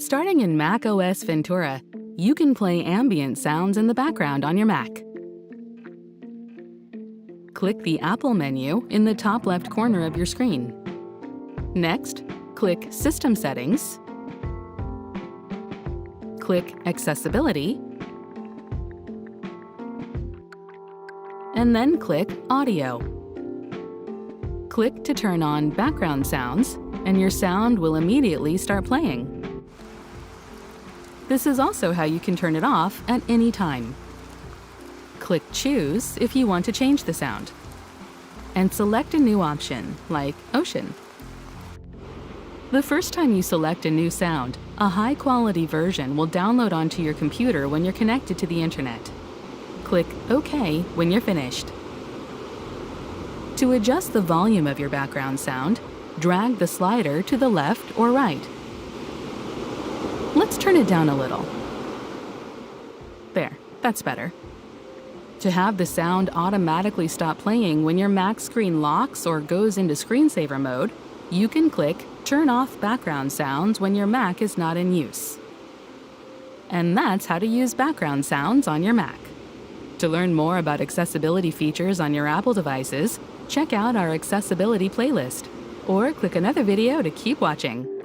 Starting in Mac OS Ventura, you can play ambient sounds in the background on your Mac. Click the Apple menu in the top left corner of your screen. Next, click System Settings, click Accessibility, and then click Audio. Click to turn on background sounds, and your sound will immediately start playing. This is also how you can turn it off at any time. Click Choose if you want to change the sound, and select a new option, like Ocean. The first time you select a new sound, a high-quality version will download onto your computer when you're connected to the internet. Click OK when you're finished. To adjust the volume of your background sound, drag the slider to the left or right. Let's turn it down a little. There, that's better. To have the sound automatically stop playing when your Mac screen locks or goes into screensaver mode, you can click Turn off background sounds when your Mac is not in use. And that's how to use background sounds on your Mac. To learn more about accessibility features on your Apple devices, check out our accessibility playlist, or click another video to keep watching.